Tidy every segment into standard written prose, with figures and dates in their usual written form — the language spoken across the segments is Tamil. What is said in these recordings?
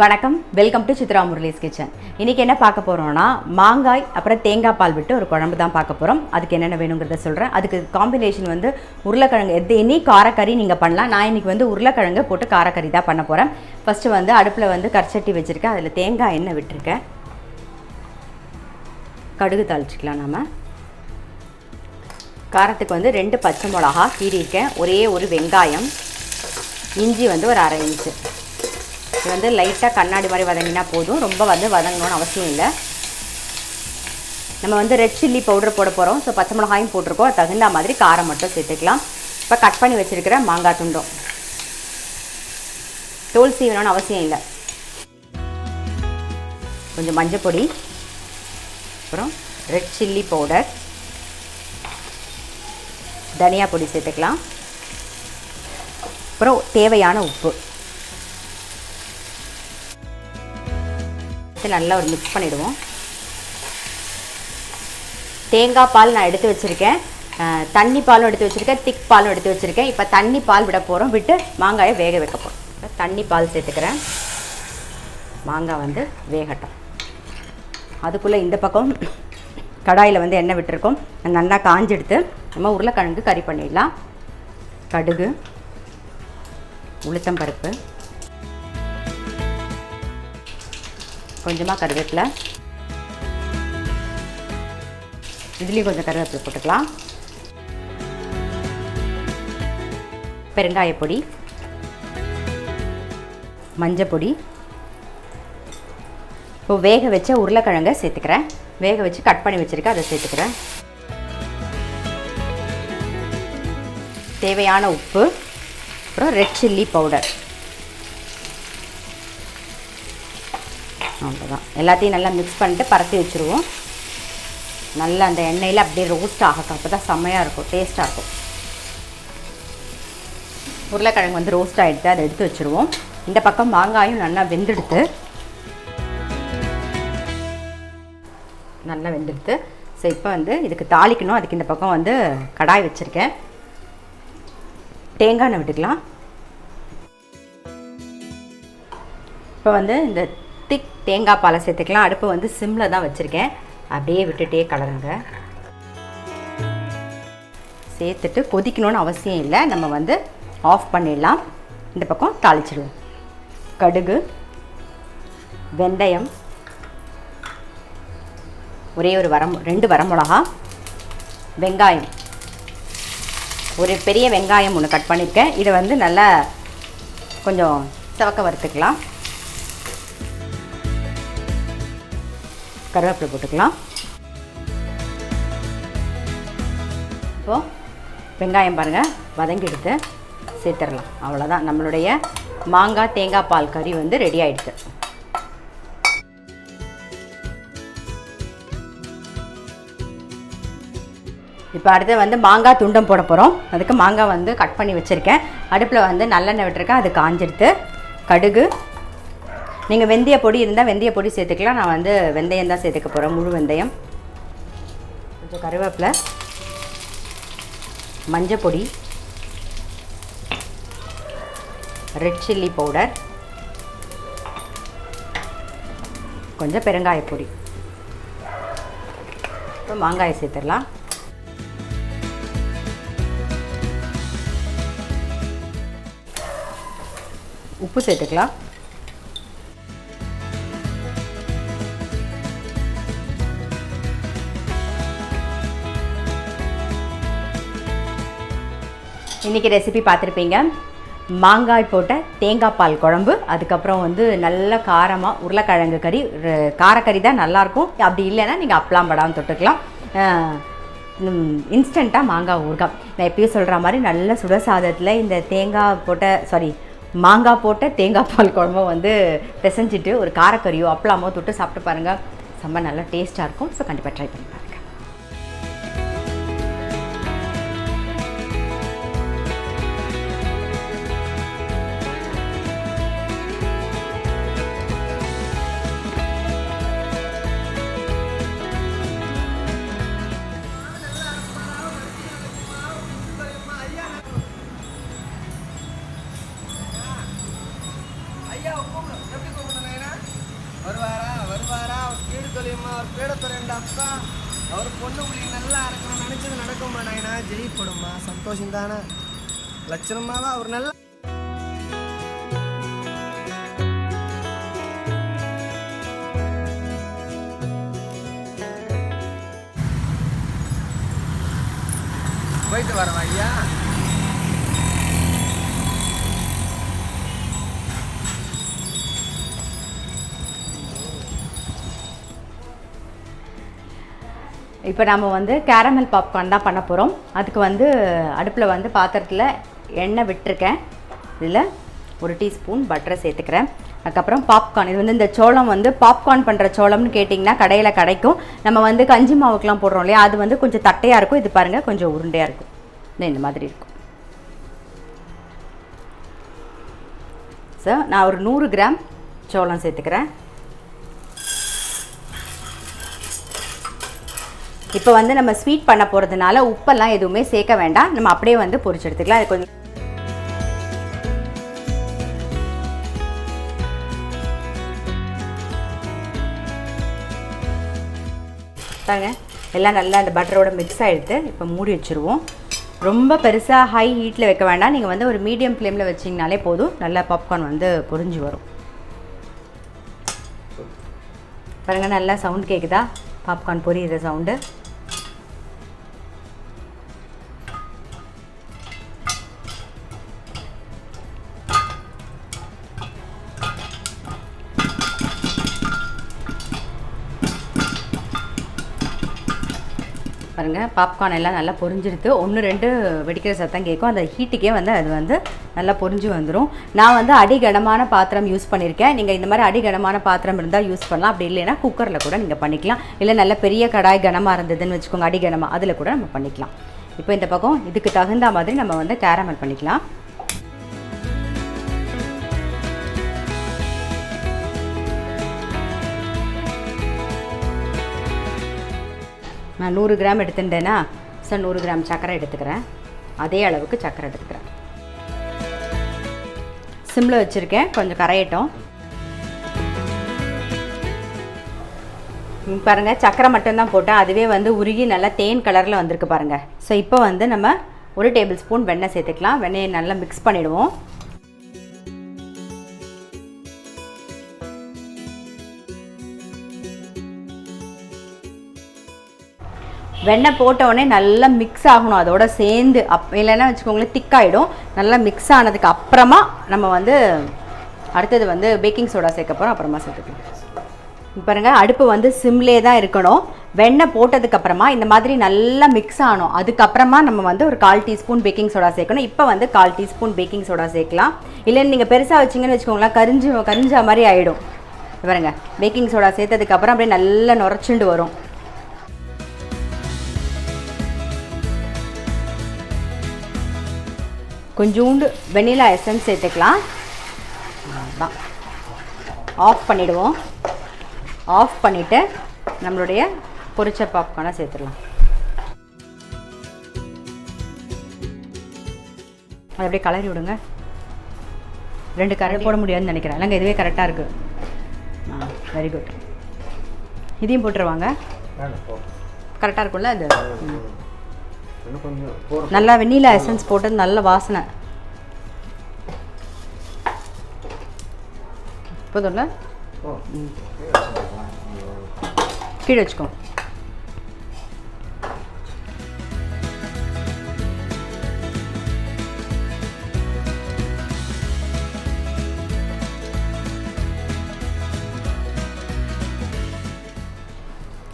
வணக்கம், welcome to Chitra Murali's kitchen. இன்றைக்கி என்ன பார்க்க போகிறோம்னா, மாங்காய் அப்புறம் தேங்காய் பால் விட்டு ஒரு குழம்பு தான் பார்க்க போகிறோம். அதுக்கு என்னென்ன வேணுங்கிறத சொல்கிறேன். அதுக்கு காம்பினேஷன் வந்து உருளைக்கிழங்கு. இனி காரக்கறி நீங்கள் பண்ணலாம். நான் இன்றைக்கி வந்து உருளைக்கிழங்கு போட்டு காரக்கறி தான் பண்ண போகிறேன். ஃபஸ்ட்டு வந்து அடுப்பில் வந்து கரிச்சட்டி வச்சுருக்கேன். அதில் தேங்காய் எண்ணெய் விட்டுருக்கேன். கடுகு தாளிச்சிக்கலாம். நம்ம காரத்துக்கு வந்து 2 பச்சை மிளகா கீறியிருக்கேன், ஒரே ஒரு வெங்காயம், இஞ்சி வந்து ஒரு அரை இன்ச்சு. இது வந்து லைட்டாக கண்ணாடி மாதிரி வதங்கினா போதும், ரொம்ப வந்து வதங்கணும்னு அவசியம் இல்லை. நம்ம வந்து ரெட் சில்லி பவுடர் போட போகிறோம். ஸோ பச்சை மிளகாயும் போட்டிருக்கோம், அது தகுந்த மாதிரி காரம் மட்டும் சேர்த்துக்கலாம். இப்போ கட் பண்ணி வச்சுருக்கிற மாங்காய் துண்டும், தோல் சீவணும்னு அவசியம் இல்லை. கொஞ்சம் மஞ்சள் பொடி, அப்புறம் ரெட் சில்லி பவுடர், தனியா பொடி சேர்த்துக்கலாம். அப்புறம் தேவையான உப்பு நல்லா ஒரு மிக்ஸ் பண்ணிவிடுவோம். தேங்காய் பால் நான் எடுத்து வச்சுருக்கேன், தண்ணி பாலும் எடுத்து வச்சுருக்கேன், திக் பாலும் எடுத்து வச்சுருக்கேன். இப்போ தண்ணி பால் விட போகிறோம், விட்டு மாங்காயை வேக வைக்க போகிறோம். இப்போ தண்ணி பால் சேர்த்துக்கிறேன். மாங்காய் வந்து வேகட்டும். அதுக்குள்ளே இந்த பக்கம் கடாயில் வந்து எண்ணெய் விட்டுருக்கோம், நல்லா காஞ்செடுத்து நம்ம உருளைக்கிழங்கு கறி பண்ணிடலாம். கடுகு, உளுத்தம்பருப்பு, கொஞ்சமாக கருவேப்பிலை, இதுலேயும் கொஞ்சம் கருவேப்பிலை போட்டுக்கலாம். பெருங்காயப்பொடி, மஞ்சள் பொடி. இப்போ வேக வச்ச உருளைக்கிழங்கை சேர்த்துக்கிறேன். வேக வச்சு கட் பண்ணி வச்சுருக்கேன், அதை சேர்த்துக்கிறேன். தேவையான உப்பு, அப்புறம் ரெட் சில்லி பவுடர். அவ்வளோதான். எல்லாத்தையும் நல்லா மிக்ஸ் பண்ணிட்டு பரட்டி வச்சுருவோம். நல்லா அந்த எண்ணெயில் அப்படியே ரோஸ்ட் ஆகட்டும், அப்போ தான் செம்மையாக இருக்கும், டேஸ்ட்டாக இருக்கும். உருளைக்கிழங்கு வந்து ரோஸ்ட் ஆகிடுது, அதை எடுத்து வச்சுருவோம். இந்த பக்கம் மாங்காயும் நல்லா வெந்தெடுத்து ஸோ இப்போ வந்து இதுக்கு தாளிக்கணும். அதுக்கு இந்த பக்கம் வந்து கடாய் வச்சுருக்கேன். தேங்காய் எண்ணெய் விட்டுக்கலாம். இப்போ வந்து இந்த திக் தேங்காய் பாலை சேர்த்துக்கலாம். அடுப்பு வந்து சிம்மில் தான் வச்சுருக்கேன். அப்படியே விட்டுட்டே கலருங்க. சேர்த்துட்டு கொதிக்கணும்னு அவசியம் இல்லை, நம்ம வந்து ஆஃப் பண்ணிடலாம். இந்த பக்கம் தாளிச்சிடுவோம். கடுகு, வெந்தயம், ஒரே ஒரு 2 வரமிளகா, வெங்காயம், ஒரு பெரிய வெங்காயம் ஒன்று கட் பண்ணியிருக்கேன். இதை வந்து நல்லா கொஞ்சம் சவக்க வறுத்துக்கலாம். கருவேப்பிலை போட்டுக்கலாம். இப்போது வெங்காயம் பாருங்கள் வதங்கி எடுத்து சேர்த்துடலாம். அவ்வளோதான், நம்மளுடைய மாங்காய் தேங்காய் பால் கறி வந்து ரெடி ஆகிடுது. இப்போ அடுத்து வந்து மாங்காய் துண்டம் போட போகிறோம். அதுக்கு மாங்காய் வந்து கட் பண்ணி வச்சுருக்கேன். அடுப்பில் வந்து நல்லெண்ணெய் விட்டுருக்கேன், அது காஞ்செடுத்து கடுகு, நீங்கள் வெந்தய பொடி இருந்தால் வெந்தய பொடி சேர்த்துக்கலாம். நான் வந்து வெந்தயம் தான் சேர்த்துக்க போகிறேன், முழு வெந்தயம். கொஞ்சம் கருவேப்பிலை, மஞ்சள் பொடி, ரெட் சில்லி பவுடர், கொஞ்சம் பெருங்காயப்பொடி. இப்போ மாங்காயை சேர்த்துடலாம். உப்பு சேர்த்துக்கலாம். இன்றைக்கி ரெசிபி பார்த்துருப்பீங்க. மாங்காய் போட்ட தேங்காய் பால் குழம்பு, அதுக்கப்புறம் வந்து நல்ல காரமாக உருளைக்கிழங்கு கறி. காரக்கறி தான் நல்லாயிருக்கும். அப்படி இல்லைன்னா நீங்கள் அப்பளம் படாமல் தொட்டுக்கலாம். இன்ஸ்டண்ட்டாக மாங்காய் ஊறுகாய். நான் எப்பயும் சொல்கிற மாதிரி நல்ல சுடசாதத்தில் இந்த மாங்காய் போட்ட தேங்காய் பால் குழம்பு வந்து பிசைஞ்சிட்டு ஒரு காரக்கறியோ அப்பளமோ தொட்டு சாப்பிட்டு பாருங்கள், செம்ம நல்லா டேஸ்ட்டாக இருக்கும். ஸோ கண்டிப்பாக ட்ரை பண்ணி பாருங்கள். ஐயா, எப்படி அவர் பேடத்துறை என்ற அப்பா அவர் பொண்ணு புள்ளி நல்லா இருக்கணும் நினைச்சது நடக்குமா நாயனா ஜெயிப்படுமா சந்தோஷம் தானே லட்சணமாவா அவர் நல்லா போயிட்டு வரேன் ஐயா. இப்போ நம்ம வந்து கேரமல் பாப்கார்ன் தான் பண்ண போகிறோம். அதுக்கு வந்து அடுப்பில் வந்து பாத்திரத்தில் எண்ணெய் விட்டுருக்கேன். இதில் 1 டீஸ்பூன் பட்டரை சேர்த்துக்கிறேன். அதுக்கப்புறம் பாப்கார்ன், இது வந்து இந்த சோளம் வந்து பாப்கார்ன் பண்ணுற சோளம்னு கேட்டிங்கன்னா கடையில் கிடைக்கும். நம்ம வந்து கஞ்சி மாவுக்கெலாம் போடுறோம் இல்லையா, அது வந்து கொஞ்சம் தட்டையாக இருக்கும். இது பாருங்கள் கொஞ்சம் உருண்டையாக இருக்கும், இந்த மாதிரி இருக்கும். ஸோ நான் ஒரு 100 கிராம் சோளம் சேர்த்துக்கிறேன். இப்போ வந்து நம்ம ஸ்வீட் பண்ண போகிறதுனால உப்பெல்லாம் எதுவுமே சேர்க்க வேண்டாம். நம்ம அப்படியே வந்து பொரிச்சு எடுத்துக்கலாம். அது கொஞ்சம் பாருங்க எல்லாம் நல்லா அந்த பட்டரோட மிக்ஸ் ஆகிடுது. இப்போ மூடி வச்சுருவோம். ரொம்ப பெருசாக ஹை ஹீட்டில் வைக்க வேண்டாம். நீங்கள் வந்து ஒரு மீடியம் ஃப்ளேமில் வச்சிங்கனாலே போதும். நல்லா பாப்கார்ன் வந்து பொரிஞ்சு வரும். பாருங்கள் நல்லா சவுண்ட் கேட்குதா, பாப்கார்ன் பொரியிற சவுண்டு. பாருங்கள் பாப்கார்ன் எல்லாம் நல்லா பொரிஞ்சிருது. 1-2 வெடிக்கிற சத்தம் கேட்கும். அந்த ஹீட்டுக்கே வந்து அது வந்து நல்லா பொரிஞ்சு வந்துடும். நான் வந்து அடிகனமான பாத்திரம் யூஸ் பண்ணியிருக்கேன். நீங்கள் இந்த மாதிரி அடிகனமான பாத்திரம் இருந்தால் யூஸ் பண்ணலாம். அப்படி இல்லைன்னா குக்கரில் கூட நீங்கள் பண்ணிக்கலாம். இல்லை நல்ல பெரிய கடாய் கனமாக இருந்ததுன்னு வச்சுக்கோங்க, அடிகனமாக, அதில் கூட நம்ம பண்ணிக்கலாம். இப்போ இந்த பக்கம் இதுக்கு தகுந்த மாதிரி நம்ம வந்து கேரமல் பண்ணிக்கலாம். நான் 100 கிராம் எடுத்துட்டேன்னா, ஸோ 100 கிராம் சர்க்கரை எடுத்துக்கிறேன். அதே அளவுக்கு சர்க்கரை எடுத்துக்கிறேன். சிம்மில் வச்சுருக்கேன், கொஞ்சம் கரையட்டும். பாருங்கள் சர்க்கரை மட்டும்தான் போட்டேன், அதுவே வந்து உருகி நல்லா தேன் கலரில் வந்திருக்கு பாருங்கள். ஸோ இப்போ வந்து நம்ம 1 டேபிள் ஸ்பூன் வெண்ணெய் சேர்த்துக்கலாம். வெண்ணெயை நல்லா மிக்ஸ் பண்ணிவிடுவோம். வெண்ணெய் போட்டவுடனே நல்லா மிக்ஸ் ஆகணும் அதோட சேர்ந்து. இல்லைன்னா வச்சுக்கோங்களேன் திக்காயிடும். நல்லா மிக்ஸ் ஆனதுக்கு அப்புறமா நம்ம வந்து அடுத்தது வந்து பேக்கிங் சோடா சேர்க்க போகிறோம். அப்புறமா சேர்த்துக்கலாம். பாருங்கள் அடுப்பு வந்து சிம்லே தான் இருக்கணும். வெண்ணெய் போட்டதுக்கப்புறமா இந்த மாதிரி நல்லா மிக்ஸ் ஆகணும். அதுக்கப்புறமா நம்ம வந்து ஒரு 1/4 டீஸ்பூன் பேக்கிங் சோடா சேர்க்கணும். இப்போ வந்து 1/4 டீஸ்பூன் பேக்கிங் சோடா சேர்க்கலாம். இல்லைன்னு நீங்கள் பெருசாக வச்சிங்கன்னு வச்சுக்கோங்களேன் கரிஞ்ச மாதிரி ஆகிடும். பாருங்கள் பேக்கிங் சோடா சேர்த்ததுக்கப்புறம் அப்படியே நல்லா நுரைச்சுண்டு வரும். கொஞ்சோண்டு வெண்ணிலா எசன்ஸ் சேர்த்துக்கலாம். தான் ஆஃப் பண்ணிவிடுவோம். ஆஃப் பண்ணிவிட்டு நம்மளுடைய பொரிச்ச பாப்கார்னை சேர்த்துடலாம். அது அப்படியே கலரி விடுங்க. 2 கரை போட முடியாதுன்னு நினைக்கிறேன். இல்லைங்க இதுவே கரெக்டாக இருக்குது. Very good. இதையும் போட்டுருவாங்க. கரெக்டாக இருக்கும்ல அது. நல்லா வெண்ணிலா எசன்ஸ் போட்டது நல்ல வாசனை. போதும்ல, கீழே வச்சுக்கோ.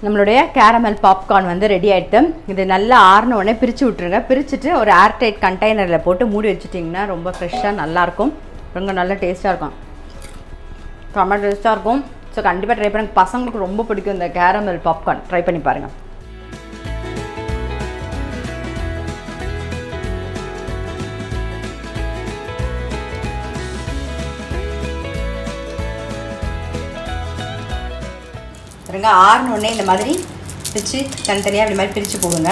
நம்மளுடைய கேரமல் பாப்கார்ன் வந்து ரெடி ஆகிட்டு. இது நல்லா ஆறின உடனே பிரித்து விட்ருங்க. பிரிச்சுட்டு ஒரு ஏர்டைட் கண்டெய்னரில் போட்டு மூடி வச்சுட்டிங்கன்னா ரொம்ப ஃப்ரெஷ்ஷாக நல்லாயிருக்கும். ரொம்ப நல்லா டேஸ்ட்டாக இருக்கும். ரொம்ப டேஸ்ட்டாக இருக்கும். ஸோ கண்டிப்பாக ட்ரை பண்ணுங்க. பசங்களுக்கு ரொம்ப பிடிக்கும் இந்த கேரமல் பாப்கார்ன். ட்ரை பண்ணி பாருங்கள். பாருங்க ஆறினோடனே இந்த மாதிரி பிரித்து தனித்தனியாக அப்படி மாதிரி பிரித்து போடுங்க.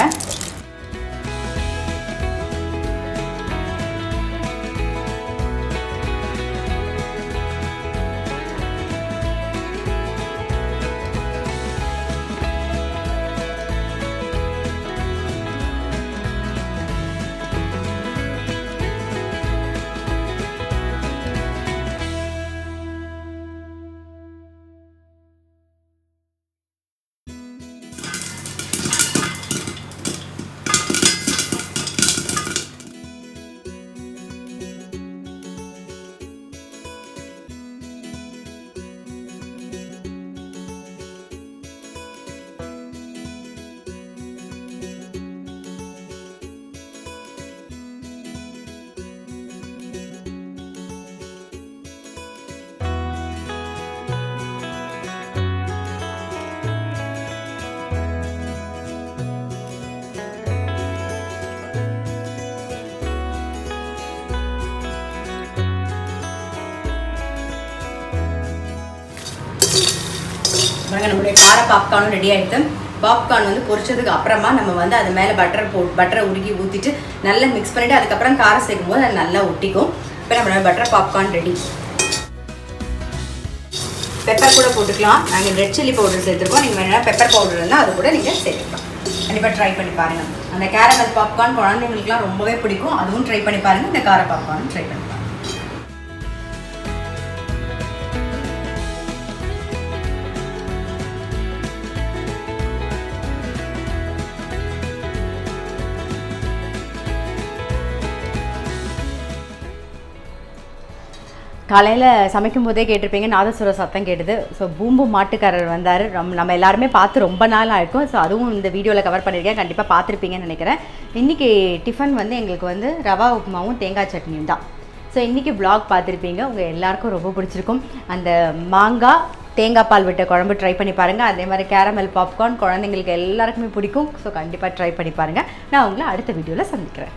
நம்மளுடைய கார பாப்கார்னும் ரெடி ஆகிடுது. பாப்கார்ன் வந்து பொரிச்சதுக்கு அப்புறமா நம்ம வந்து அது மேலே பட்டரை உருகி ஊற்றிட்டு நல்லா மிக்ஸ் பண்ணிவிட்டு அதுக்கப்புறம் காரம் சேர்க்கும் போது அது நல்லா ஒட்டிக்கும். இப்போ நம்மளோட பட்டர் பாப்கார்ன் ரெடி. பெப்பர் கூட போட்டுக்கலாம். நாங்கள் ரெட் சில்லி பவுடர் சேர்த்துருக்கோம். நீங்கள் வேணால் பெப்பர் பவுடர் இருந்தால் அது கூட நீங்கள் சேர்த்துக்கலாம். கண்டிப்பாக ட்ரை பண்ணி பாருங்கள். அந்த கேரமல் பாப்கார்ன் குழந்தைங்களுக்குலாம் ரொம்பவே பிடிக்கும். அதுவும் ட்ரை பண்ணி பாருங்கள். இந்த கார பாப்கார்னும் ட்ரை பண்ணி பாருங்கள். காலையில் சமைக்கும் போதே கேட்டிருப்பீங்க, நாதஸ்வர சத்தம் கேட்டுது. ஸோ பூம்பு மாட்டுக்காரர் வந்தார். நம்ம எல்லாருமே பார்த்து ரொம்ப நாள் ஆயிருக்கும். ஸோ அதுவும் இந்த வீடியோவில் கவர் பண்ணியிருக்கேன். கண்டிப்பாக பார்த்துருப்பீங்கன்னு நினைக்கிறேன். இன்றைக்கி டிஃபன் வந்து எங்களுக்கு வந்து ரவா உப்புமாவும் தேங்காய் சட்னியும் தான். ஸோ இன்றைக்கி வ்ளாக் பார்த்துருப்பீங்க. உங்கள் எல்லாருக்கும் ரொம்ப பிடிச்சிருக்கும். அந்த மாங்காய் தேங்காய் பால் விட்ட குழம்பு ட்ரை பண்ணி பாருங்கள். அதே மாதிரி கேரமல் பாப்கார்ன் குழந்தைங்களுக்கு எல்லாருக்குமே பிடிக்கும். ஸோ கண்டிப்பாக ட்ரை பண்ணி பாருங்கள். நான் உங்களை அடுத்த வீடியோவில் சந்திக்கிறேன்.